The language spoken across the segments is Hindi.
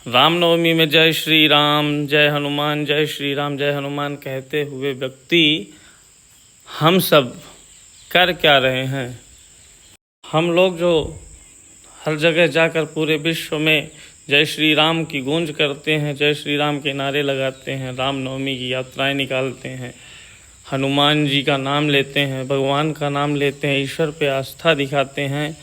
रामनवमी में जय श्री राम, जय हनुमान, जय श्री राम, जय हनुमान कहते हुए व्यक्ति हम सब कर क्या रहे हैं। हम लोग जो हर जगह जाकर पूरे विश्व में जय श्री राम की गूंज करते हैं, जय श्री राम के नारे लगाते हैं, रामनवमी की यात्राएं निकालते हैं, हनुमान जी का नाम लेते हैं, भगवान का नाम लेते हैं, ईश्वर पे आस्था दिखाते हैं,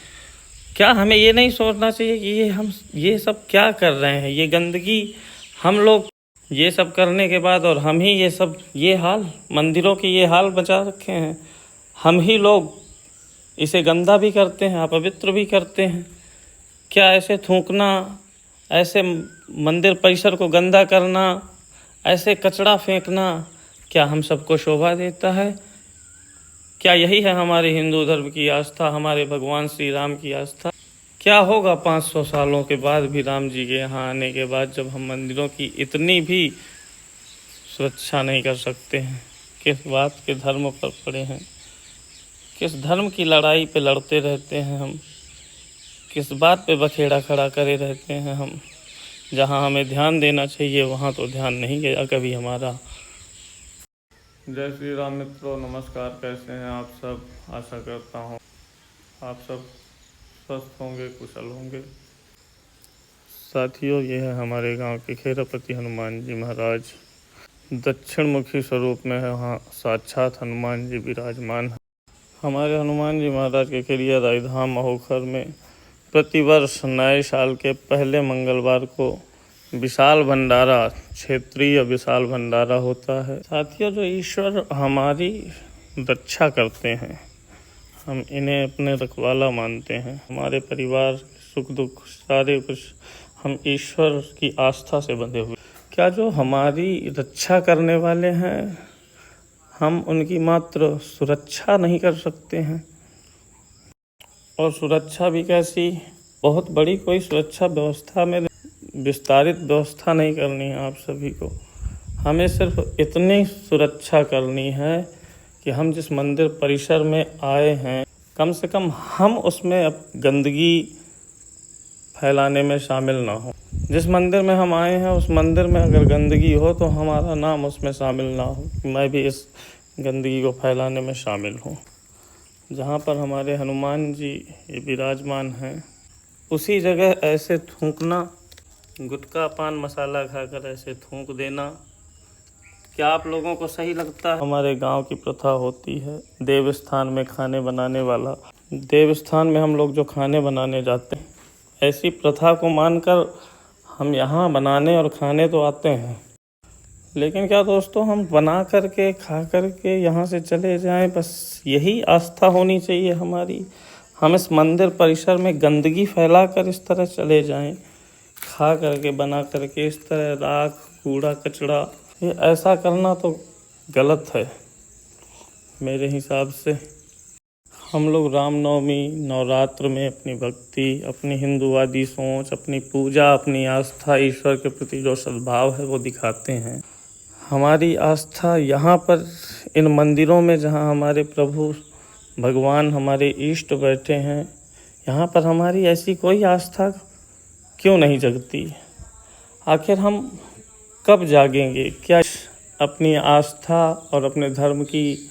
क्या हमें ये नहीं सोचना चाहिए कि हम ये सब क्या कर रहे हैं। ये गंदगी हम लोग ये सब करने के बाद और हम ही ये हाल मंदिरों की ये हाल बचा रखे हैं। हम ही लोग इसे गंदा भी करते हैं, अपवित्र भी करते हैं। क्या ऐसे थूकना, ऐसे मंदिर परिसर को गंदा करना, ऐसे कचरा फेंकना क्या हम सबको शोभा देता है? क्या यही है हमारे हिंदू धर्म की आस्था, हमारे भगवान श्री राम की आस्था? क्या होगा 500 सालों के बाद भी, राम जी के यहाँ आने के बाद, जब हम मंदिरों की इतनी भी सुरक्षा नहीं कर सकते हैं? किस बात के धर्म पर पड़े हैं? किस धर्म की लड़ाई पे लड़ते रहते हैं हम? किस बात पे बखेड़ा खड़ा करे रहते हैं हम? जहाँ हमें ध्यान देना चाहिए वहाँ तो ध्यान नहीं गया कभी हमारा। जय श्री राम मित्रों, नमस्कार। कैसे हैं आप सब? आशा करता हूँ आप सब स्वस्थ होंगे, कुशल होंगे। साथियों, ये है हमारे गांव के खेरापति हनुमान जी महाराज। दक्षिण मुखी स्वरूप में है, वहाँ साक्षात हनुमान जी विराजमान है। हमारे हनुमान जी महाराज के खेरिया रायधाम महोखर में प्रतिवर्ष नए साल के पहले मंगलवार को विशाल भंडारा, क्षेत्रीय विशाल भंडारा होता है। साथियों, जो ईश्वर हमारी रक्षा करते हैं, हम इन्हें अपने रखवाला मानते हैं। हमारे परिवार सुख दुख सारे कुछ हम ईश्वर की आस्था से बंधे हुए। क्या जो हमारी रक्षा करने वाले हैं, हम उनकी मात्र सुरक्षा नहीं कर सकते हैं? और सुरक्षा भी कैसी? बहुत बड़ी कोई सुरक्षा व्यवस्था में विस्तारित व्यवस्था नहीं करनी है आप सभी को। हमें सिर्फ इतनी सुरक्षा करनी है कि हम जिस मंदिर परिसर में आए हैं, कम से कम हम उसमें अब गंदगी फैलाने में शामिल ना हो। जिस मंदिर में हम आए हैं उस मंदिर में अगर गंदगी हो तो हमारा नाम उसमें शामिल ना हो, मैं भी इस गंदगी को फैलाने में शामिल हूँ। जहाँ पर हमारे हनुमान जी विराजमान हैं, उसी जगह ऐसे थूकना, गुटखा पान मसाला खाकर ऐसे थूक देना, क्या आप लोगों को सही लगता है? हमारे गांव की प्रथा होती है, देवस्थान में खाने बनाने वाला। देवस्थान में हम लोग जो खाने बनाने जाते हैं, ऐसी प्रथा को मानकर हम यहाँ बनाने और खाने तो आते हैं, लेकिन क्या दोस्तों हम बना करके खा करके यहाँ से चले जाएं? बस यही आस्था होनी चाहिए हमारी? हम इस मंदिर परिसर में गंदगी फैलाकर इस तरह चले जाएं, खा करके बना करके इस तरह राख कूड़ा कचरा, ये ऐसा करना तो गलत है मेरे हिसाब से। हम लोग रामनवमी नवरात्र में अपनी भक्ति, अपनी हिंदूवादी सोच, अपनी पूजा, अपनी आस्था ईश्वर के प्रति जो सद्भाव है वो दिखाते हैं। हमारी आस्था यहाँ पर इन मंदिरों में, जहाँ हमारे प्रभु भगवान हमारे इष्ट बैठे हैं, यहाँ पर हमारी ऐसी कोई आस्था क्यों नहीं जगती? आखिर हम कब जागेंगे? क्या अपनी आस्था और अपने धर्म की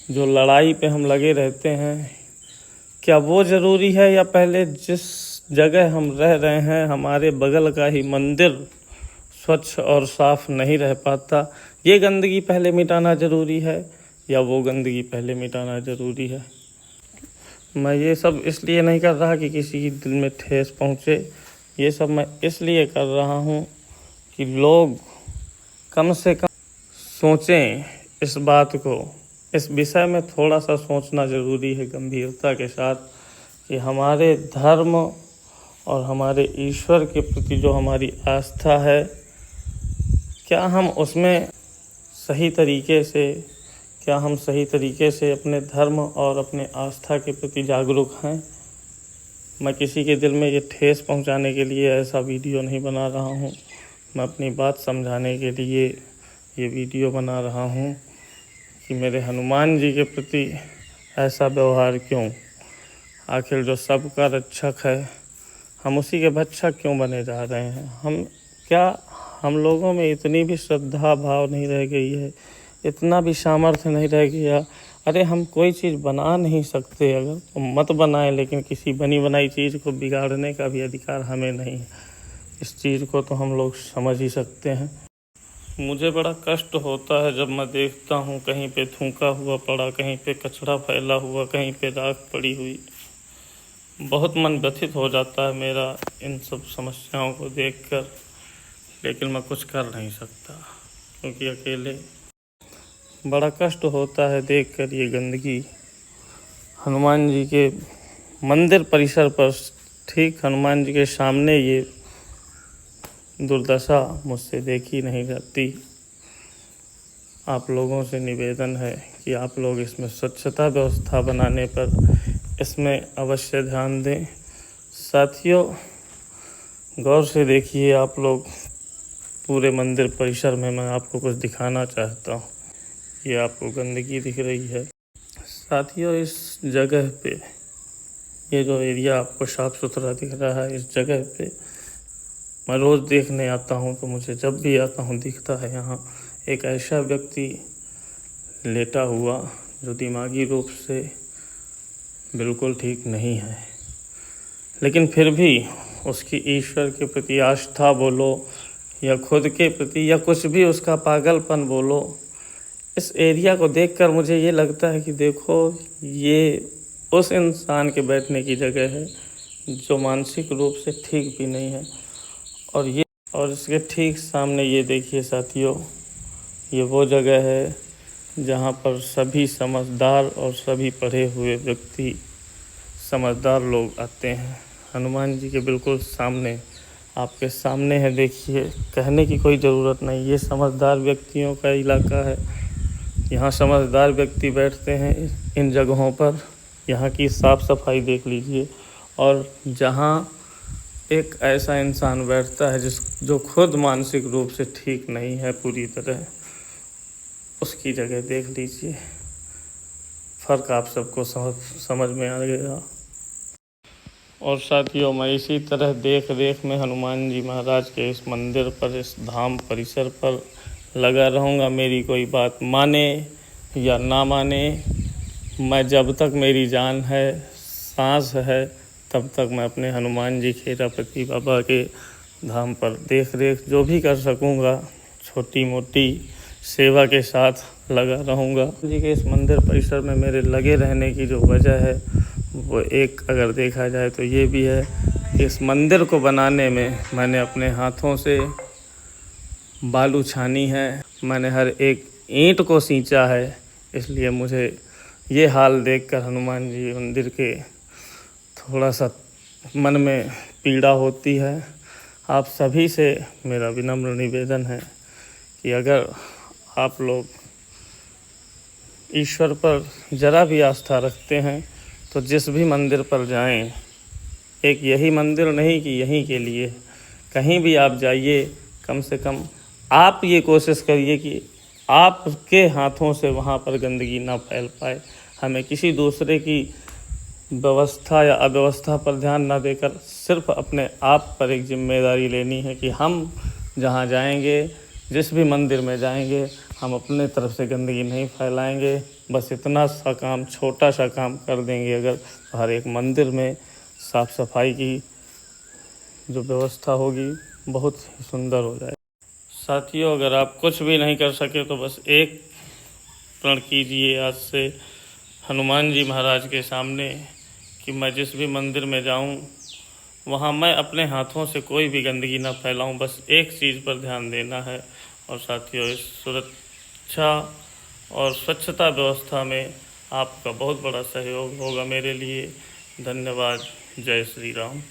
जो लड़ाई पे हम लगे रहते हैं, क्या वो ज़रूरी है, या पहले जिस जगह हम रह रहे हैं हमारे बगल का ही मंदिर स्वच्छ और साफ नहीं रह पाता, ये गंदगी पहले मिटाना ज़रूरी है, या वो गंदगी पहले मिटाना ज़रूरी है? मैं ये सब इसलिए नहीं कर रहा कि किसी की दिल में ठेस पहुँचे, ये सब मैं इसलिए कर रहा हूँ कि लोग कम से कम सोचें इस बात को। इस विषय में थोड़ा सा सोचना ज़रूरी है गंभीरता के साथ, कि हमारे धर्म और हमारे ईश्वर के प्रति जो हमारी आस्था है, क्या हम उसमें सही तरीके से, क्या हम सही तरीके से अपने धर्म और अपने आस्था के प्रति जागरूक हैं? मैं किसी के दिल में ये ठेस पहुंचाने के लिए ऐसा वीडियो नहीं बना रहा हूं, मैं अपनी बात समझाने के लिए ये वीडियो बना रहा हूं कि मेरे हनुमान जी के प्रति ऐसा व्यवहार क्यों? आखिर जो सबका रक्षक है, हम उसी के भक्षक क्यों बने जा रहे हैं? हम लोगों में इतनी भी श्रद्धा भाव नहीं रह गई है, इतना भी सामर्थ्य नहीं रह गया? अरे हम कोई चीज़ बना नहीं सकते, अगर तो मत बनाएं, लेकिन किसी बनी बनाई चीज़ को बिगाड़ने का भी अधिकार हमें नहीं है। इस चीज़ को तो हम लोग समझ ही सकते हैं। मुझे बड़ा कष्ट होता है जब मैं देखता हूँ कहीं पे थूका हुआ पड़ा, कहीं पे कचरा फैला हुआ, कहीं पे राख पड़ी हुई। बहुत मन व्यथित हो जाता है मेरा इन सब समस्याओं को देखकर, लेकिन मैं कुछ कर नहीं सकता क्योंकि अकेले। बड़ा कष्ट होता है देखकर ये गंदगी। हनुमान जी के मंदिर परिसर पर, ठीक हनुमान जी के सामने ये दुर्दशा मुझसे देखी नहीं जाती। आप लोगों से निवेदन है कि आप लोग इसमें स्वच्छता व्यवस्था बनाने पर इसमें अवश्य ध्यान दें। साथियों, गौर से देखिए आप लोग, पूरे मंदिर परिसर में मैं आपको कुछ दिखाना चाहता हूँ। ये आपको गंदगी दिख रही है। साथियों, इस जगह पे, ये जो एरिया आपको साफ सुथरा दिख रहा है, इस जगह पे मैं रोज़ देखने आता हूँ, तो मुझे जब भी आता हूँ दिखता है यहाँ एक ऐसा व्यक्ति लेटा हुआ जो दिमागी रूप से बिल्कुल ठीक नहीं है, लेकिन फिर भी उसकी ईश्वर के प्रति आस्था बोलो या खुद के प्रति या कुछ भी उसका पागलपन बोलो, इस एरिया को देखकर मुझे ये लगता है कि देखो, ये उस इंसान के बैठने की जगह है जो मानसिक रूप से ठीक भी नहीं है। और इसके ठीक सामने ये देखिए साथियों, ये वो जगह है जहाँ पर सभी समझदार और सभी पढ़े हुए व्यक्ति, समझदार लोग आते हैं। हनुमान जी के बिल्कुल सामने, आपके सामने है, देखिए, कहने की कोई ज़रूरत नहीं, ये समझदार व्यक्तियों का इलाका है। यहाँ समझदार व्यक्ति बैठते हैं इन जगहों पर। यहाँ की साफ़ सफाई देख लीजिए, और जहाँ एक ऐसा इंसान बैठता है जो खुद मानसिक रूप से ठीक नहीं है पूरी तरह, उसकी जगह देख लीजिए। फ़र्क आप सबको समझ में आ गया। और साथियों, मैं इसी तरह देख रेख में हनुमान जी महाराज के इस मंदिर पर, इस धाम परिसर पर लगा रहूँगा। मेरी कोई बात माने या ना माने, मैं जब तक मेरी जान है, सांस है, तब तक मैं अपने हनुमान जी खेरापति बाबा के धाम पर देख रेख जो भी कर सकूँगा, छोटी मोटी सेवा के साथ लगा रहूँगा। जी के इस मंदिर परिसर में मेरे लगे रहने की जो वजह है, वो एक अगर देखा जाए तो ये भी है कि इस मंदिर को बनाने में मैंने अपने हाथों से बालू छानी है, मैंने हर एक ईंट को सींचा है। इसलिए मुझे ये हाल देखकर हनुमान जी मंदिर के थोड़ा सा मन में पीड़ा होती है। आप सभी से मेरा विनम्र निवेदन है कि अगर आप लोग ईश्वर पर ज़रा भी आस्था रखते हैं तो जिस भी मंदिर पर जाएं, एक यही मंदिर नहीं कि यहीं के लिए, कहीं भी आप जाइए, कम से कम आप ये कोशिश करिए कि आपके हाथों से वहाँ पर गंदगी ना फैल पाए। हमें किसी दूसरे की व्यवस्था या अव्यवस्था पर ध्यान ना देकर सिर्फ अपने आप पर एक जिम्मेदारी लेनी है कि हम जहाँ जाएंगे, जिस भी मंदिर में जाएंगे, हम अपने तरफ से गंदगी नहीं फैलाएंगे। बस इतना सा काम, छोटा सा काम कर देंगे अगर, तो हर एक मंदिर में साफ़ सफाई की जो व्यवस्था होगी बहुत ही सुंदर हो जाए। साथियों, अगर आप कुछ भी नहीं कर सके तो बस एक प्रण कीजिए आज से हनुमान जी महाराज के सामने कि मैं जिस भी मंदिर में जाऊं, वहां मैं अपने हाथों से कोई भी गंदगी ना फैलाऊं। बस एक चीज़ पर ध्यान देना है। और साथियों, इस सुरक्षा और स्वच्छता व्यवस्था में आपका बहुत बड़ा सहयोग होगा मेरे लिए। धन्यवाद। जय श्री राम।